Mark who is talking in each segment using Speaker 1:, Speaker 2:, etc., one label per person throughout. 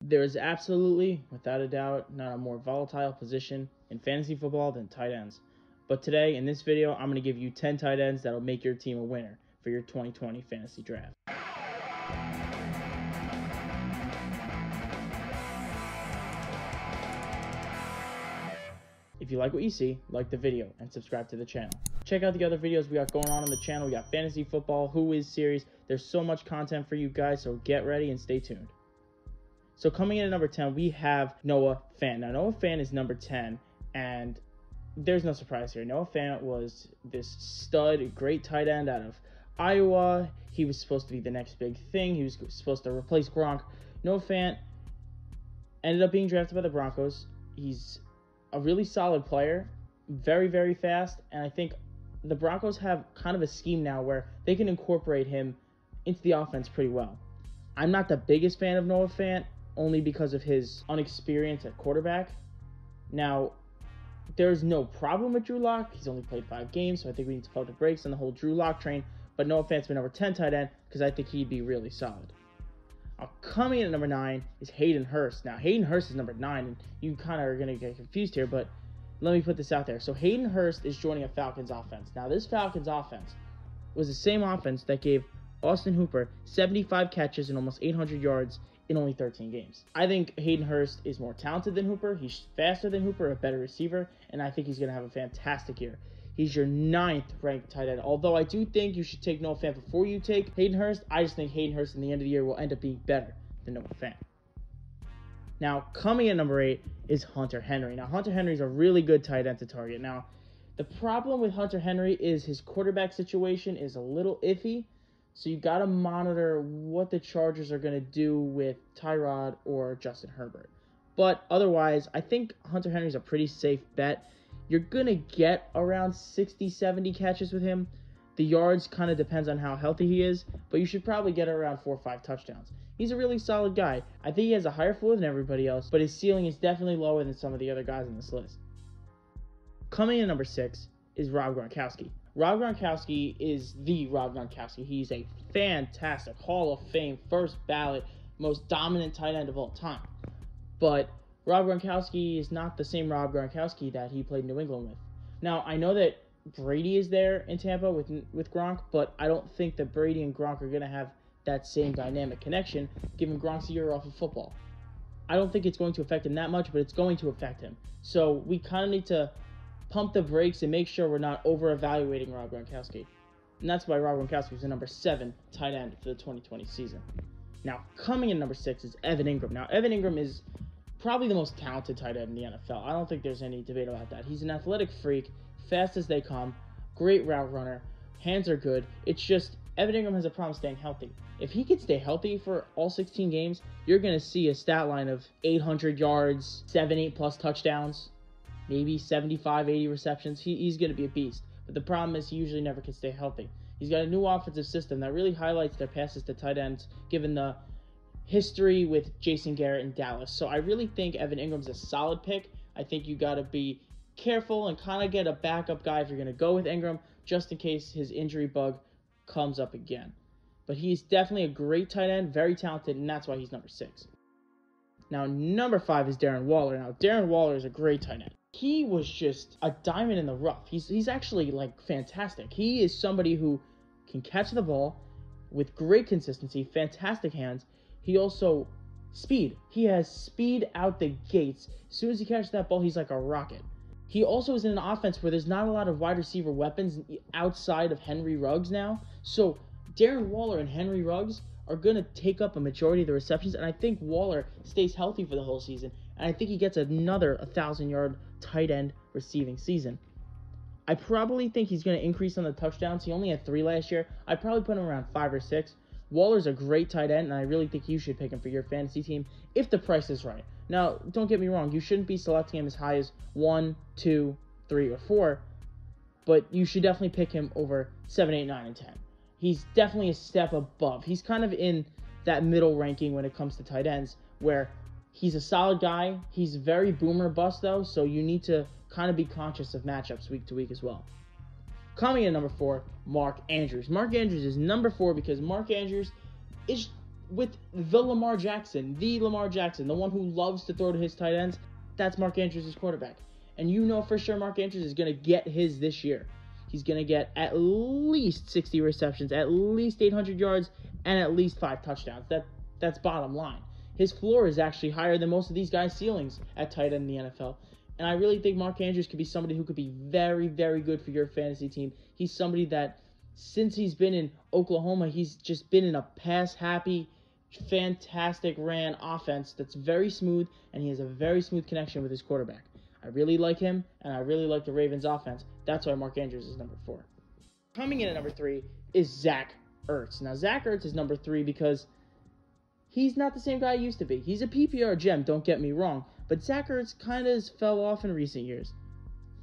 Speaker 1: There is absolutely, without a doubt, not a more volatile position in fantasy football than tight ends. But today, in this video, I'm going to give you 10 tight ends that will make your team a winner for your 2020 fantasy draft. If you like what you see, like the video and subscribe to the channel. Check out the other videos we got going on the channel. We got fantasy football, Who Is series. There's so much content for you guys, so get ready and stay tuned. So coming in at number 10, we have Noah Fant. Now, Noah Fant is number 10, and there's no surprise here. Noah Fant was this stud, great tight end out of Iowa. He was supposed to be the next big thing. He was supposed to replace Gronk. Noah Fant ended up being drafted by the Broncos. He's a really solid player, very, very fast, and I think the Broncos have kind of a scheme now where they can incorporate him into the offense pretty well. I'm not the biggest fan of Noah Fant, only because of his inexperience at quarterback. Now, there's no problem with Drew Lock. He's only played 5 games, so I think we need to pump the brakes on the whole Drew Lock train. But Noah Fant's my number 10 tight end because I think he'd be really solid. Coming in at number 9 is Hayden Hurst. Now, Hayden Hurst is number 9, and you kind of are going to get confused here, but let me put this out there. So Hayden Hurst is joining a Falcons offense. Now, this Falcons offense was the same offense that gave Austin Hooper 75 catches and almost 800 yards in only 13 games. I think Hayden Hurst is more talented than Hooper. He's faster than Hooper, a better receiver, and I think he's going to have a fantastic year. He's your 9th ranked tight end. Although I do think you should take Noah Fant before you take Hayden Hurst, I just think Hayden Hurst in the end of the year will end up being better than Noah Fant. Now, coming in number 8 is Hunter Henry. Now, Hunter Henry is a really good tight end to target. Now, the problem with Hunter Henry is his quarterback situation is a little iffy. So you got to monitor what the Chargers are going to do with Tyrod or Justin Herbert. But otherwise, I think Hunter Henry's a pretty safe bet. You're going to get around 60, 70 catches with him. The yards kind of depends on how healthy he is, but you should probably get around 4 or 5 touchdowns. He's a really solid guy. I think he has a higher floor than everybody else, but his ceiling is definitely lower than some of the other guys on this list. Coming in number 6 is Rob Gronkowski. Rob Gronkowski is the Rob Gronkowski. He's a fantastic Hall of Fame, first ballot, most dominant tight end of all time. But Rob Gronkowski is not the same Rob Gronkowski that he played New England with. Now, I know that Brady is there in Tampa with Gronk, but I don't think that Brady and Gronk are going to have that same dynamic connection, given Gronk's a year off of football. I don't think it's going to affect him that much, but it's going to affect him. So we kind of need to pump the brakes and make sure we're not over-evaluating Rob Gronkowski. And that's why Rob Gronkowski was the number 7 tight end for the 2020 season. Now, coming in number 6 is Evan Ingram. Now, Evan Ingram is probably the most talented tight end in the NFL. I don't think there's any debate about that. He's an athletic freak, fast as they come, great route runner, hands are good. It's just Evan Ingram has a problem staying healthy. If he can stay healthy for all 16 games, you're going to see a stat line of 800 yards, 7-8 plus touchdowns, maybe 75, 80 receptions. He's going to be a beast. But the problem is he usually never can stay healthy. He's got a new offensive system that really highlights their passes to tight ends, given the history with Jason Garrett in Dallas. So I really think Evan Ingram's a solid pick. I think you got to be careful and kind of get a backup guy if you're going to go with Ingram, just in case his injury bug comes up again. But he's definitely a great tight end, very talented, and that's why he's number 6. Now, number 5 is Darren Waller. Now, Darren Waller is a great tight end. He was just a diamond in the rough. He's actually, fantastic. He is somebody who can catch the ball with great consistency, fantastic hands. He also, speed. He has speed out the gates. As soon as he catches that ball, he's like a rocket. He also is in an offense where there's not a lot of wide receiver weapons outside of Henry Ruggs now. So Darren Waller and Henry Ruggs are going to take up a majority of the receptions, and I think Waller stays healthy for the whole season, and I think he gets another 1,000-yard tight end receiving season. I probably think he's going to increase on the touchdowns. He only had 3 last year. I'd probably put him around 5 or 6. Waller's a great tight end, and I really think you should pick him for your fantasy team if the price is right. Now, don't get me wrong. You shouldn't be selecting him as high as 1, 2, 3, or 4, but you should definitely pick him over 7, 8, 9, and 10. He's definitely a step above. He's kind of in that middle ranking when it comes to tight ends, where he's a solid guy. He's very boomer bust, though, so you need to kind of be conscious of matchups week to week as well. Coming in number 4, Mark Andrews. Mark Andrews is number 4 because Mark Andrews is with the Lamar Jackson, the one who loves to throw to his tight ends, that's Mark Andrews' quarterback. And you know for sure Mark Andrews is going to get his this year. He's going to get at least 60 receptions, at least 800 yards, and at least 5 touchdowns. That's bottom line. His floor is actually higher than most of these guys' ceilings at tight end in the NFL. And I really think Mark Andrews could be somebody who could be very, very good for your fantasy team. He's somebody that, since he's been in Oklahoma, he's just been in a pass-happy, fantastic ran offense that's very smooth, and he has a very smooth connection with his quarterback. I really like him, and I really like the Ravens' offense. That's why Mark Andrews is number 4. Coming in at number 3 is Zach Ertz. Now, Zach Ertz is number 3 because he's not the same guy he used to be. He's a PPR gem, don't get me wrong, but Zach Ertz kind of fell off in recent years.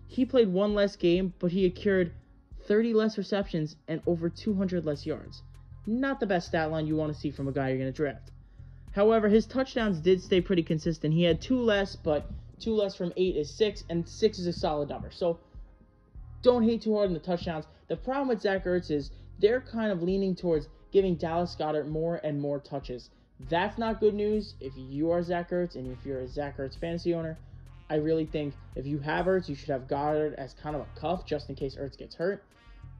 Speaker 1: He played 1 less game, but he accrued 30 less receptions and over 200 less yards. Not the best stat line you want to see from a guy you're going to draft. However, his touchdowns did stay pretty consistent. He had 2 less, but 2 less from 8 is 6, and 6 is a solid number. So don't hate too hard on the touchdowns. The problem with Zach Ertz is they're kind of leaning towards giving Dallas Goedert more and more touches. That's not good news if you are Zach Ertz, and if you're a Zach Ertz fantasy owner. I really think if you have Ertz, you should have Goddard as kind of a cuff just in case Ertz gets hurt.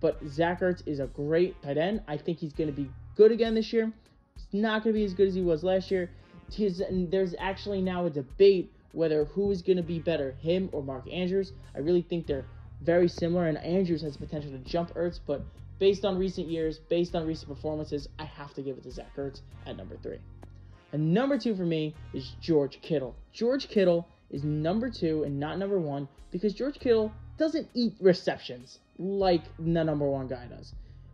Speaker 1: But Zach Ertz is a great tight end. I think he's going to be good again this year. He's not going to be as good as he was last year. There's actually now a debate whether who is going to be better, him or Mark Andrews. I really think they're very similar, and Andrews has potential to jump Ertz, but based on recent years, based on recent performances, I have to give it to Zach Ertz at number 3. And number 2 for me is George Kittle. George Kittle is number 2 and not number 1 because George Kittle doesn't eat receptions like the number 1 guy does.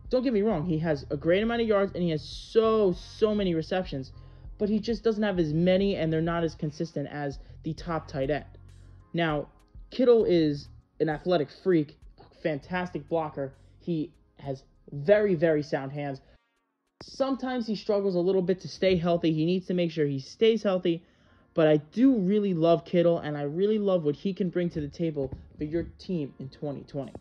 Speaker 1: Don't get me wrong, he has a great amount of yards and he has so many receptions, but he just doesn't have as many, and they're not as consistent as the top tight end. Now, Kittle is an athletic freak, a fantastic blocker. He has very, very sound hands. Sometimes he struggles a little bit to stay healthy. He needs to make sure he stays healthy. But I do really love Kittle, and I really love what he can bring to the table for your team in 2020.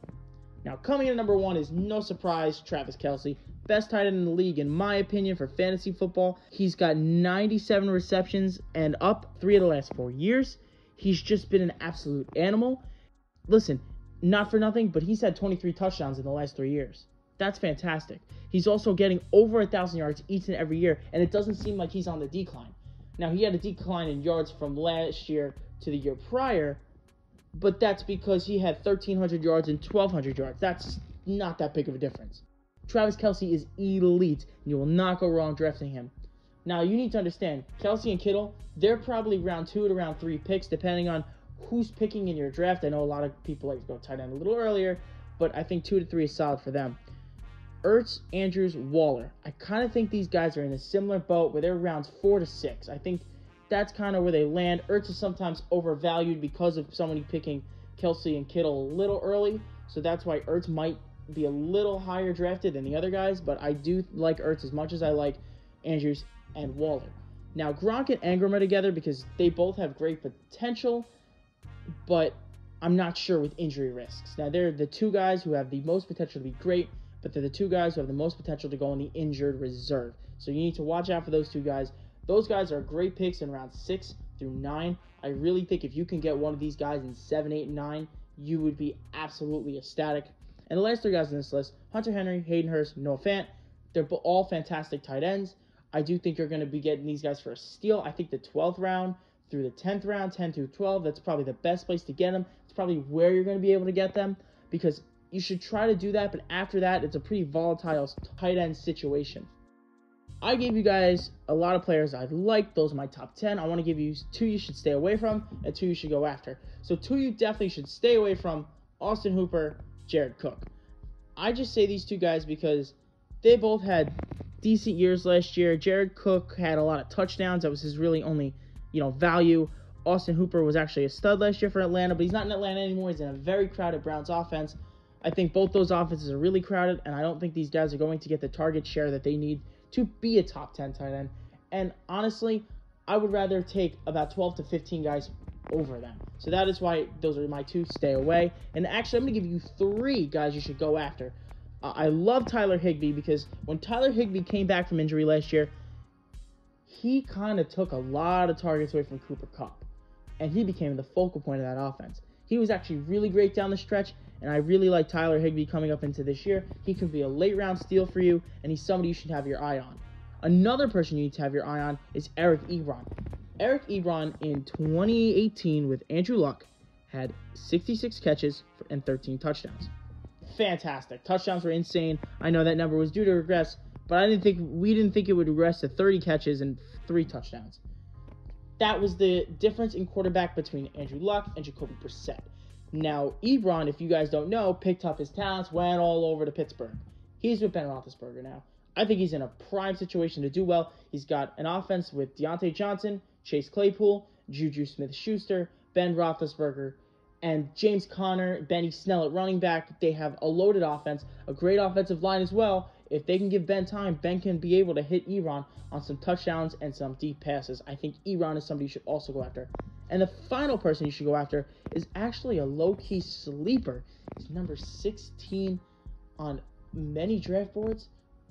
Speaker 1: Now, coming in at number 1 is no surprise, Travis Kelsey. Best tight end in the league, in my opinion, for fantasy football. He's got 97 receptions and up 3 of the last 4 years. He's just been an absolute animal. Listen, not for nothing, but he's had 23 touchdowns in the last 3 years. That's fantastic. He's also getting over 1,000 yards each and every year, and it doesn't seem like he's on the decline. Now, he had a decline in yards from last year to the year prior, but that's because he had 1,300 yards and 1,200 yards. That's not that big of a difference. Travis Kelsey is elite, and you will not go wrong drafting him. Now, you need to understand, Kelsey and Kittle, they're probably round 2 to round 3 picks, depending on who's picking in your draft. I know a lot of people like to go tight end a little earlier, but I think 2 to 3 is solid for them. Ertz, Andrews, Waller. I kind of think these guys are in a similar boat where they're rounds 4 to 6. I think that's kind of where they land. Ertz is sometimes overvalued because of somebody picking Kelsey and Kittle a little early, so that's why Ertz might be a little higher drafted than the other guys, but I do like Ertz as much as I like Andrews and Waller. Now, Gronk and Ingram are together because they both have great potential, but I'm not sure with injury risks. Now, they're the 2 guys who have the most potential to be great, but they're the 2 guys who have the most potential to go in the injured reserve. So you need to watch out for those 2 guys. Those guys are great picks in round 6 through 9. I really think if you can get one of these guys in 7, 8, and 9, you would be absolutely ecstatic. And the last 3 guys on this list, Hunter Henry, Hayden Hurst, Noah Fant, they're all fantastic tight ends. I do think you're going to be getting these guys for a steal. I think the 12th round through the 10th round, 10 through 12, that's probably the best place to get them. It's probably where you're going to be able to get them because you should try to do that, but after that, it's a pretty volatile tight end situation. I gave you guys a lot of players I like. Those are my top 10. I want to give you 2 you should stay away from and 2 you should go after. So 2 you definitely should stay away from: Austin Hooper, Jared Cook. I just say these 2 guys because they both had decent years last year. Jared Cook had a lot of touchdowns. That was his really only, value. Austin Hooper was actually a stud last year for Atlanta, but he's not in Atlanta anymore. He's in a very crowded Browns offense. I think both those offenses are really crowded, and I don't think these guys are going to get the target share that they need to be a top 10 tight end. And honestly, I would rather take about 12 to 15 guys over them. So that is why those are my 2. Stay away. And actually, I'm going to give you 3 guys you should go after. I love Tyler Higby because when Tyler Higby came back from injury last year, he kind of took a lot of targets away from Cooper Kupp, and he became the focal point of that offense. He was actually really great down the stretch, and I really like Tyler Higby coming up into this year. He can be a late-round steal for you, and he's somebody you should have your eye on. Another person you need to have your eye on is Eric Ebron. Eric Ebron in 2018 with Andrew Luck had 66 catches and 13 touchdowns. Fantastic. Touchdowns were insane. I know that number was due to regress, but we didn't think it would regress to 30 catches and 3 touchdowns. That was the difference in quarterback between Andrew Luck and Jacoby Brissett. Now, Ebron, if you guys don't know, picked up his talents, went all over to Pittsburgh. He's with Ben Roethlisberger now. I think he's in a prime situation to do well. He's got an offense with Deontay Johnson, Chase Claypool, Juju Smith-Schuster, Ben Roethlisberger, and James Conner, Benny Snell at running back. They have a loaded offense, a great offensive line as well. If they can give Ben time, Ben can be able to hit Ebron on some touchdowns and some deep passes. I think Ebron is somebody you should also go after. And the final person you should go after is actually a low-key sleeper. He's number 16 on many draft boards,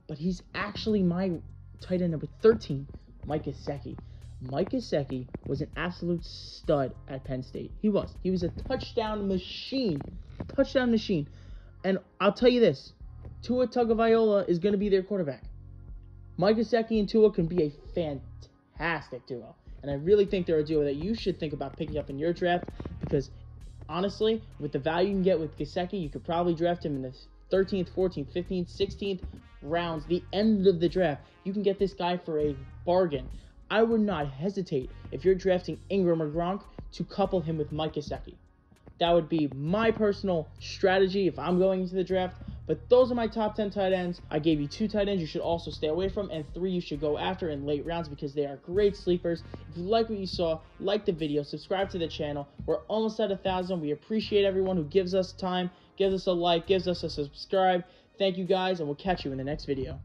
Speaker 1: but he's actually my tight end number 13, Mike Goseki. Mike Goseki was an absolute stud at Penn State. He was. He was a touchdown machine. And I'll tell you this, Tua Tagovailoa is going to be their quarterback. Mike Goseki and Tua can be a fantastic duo. And I really think they're a duo that you should think about picking up in your draft, because honestly, with the value you can get with Goseki, you could probably draft him in the 13th, 14th, 15th, 16th rounds, the end of the draft. You can get this guy for a bargain. I would not hesitate, if you're drafting Ingram or Gronk, to couple him with Mike Goseki. That would be my personal strategy if I'm going into the draft. But those are my top 10 tight ends. I gave you 2 tight ends you should also stay away from, and 3 you should go after in late rounds because they are great sleepers. If you like what you saw, like the video, subscribe to the channel. We're almost at 1,000. We appreciate everyone who gives us time, gives us a like, gives us a subscribe. Thank you guys, and we'll catch you in the next video.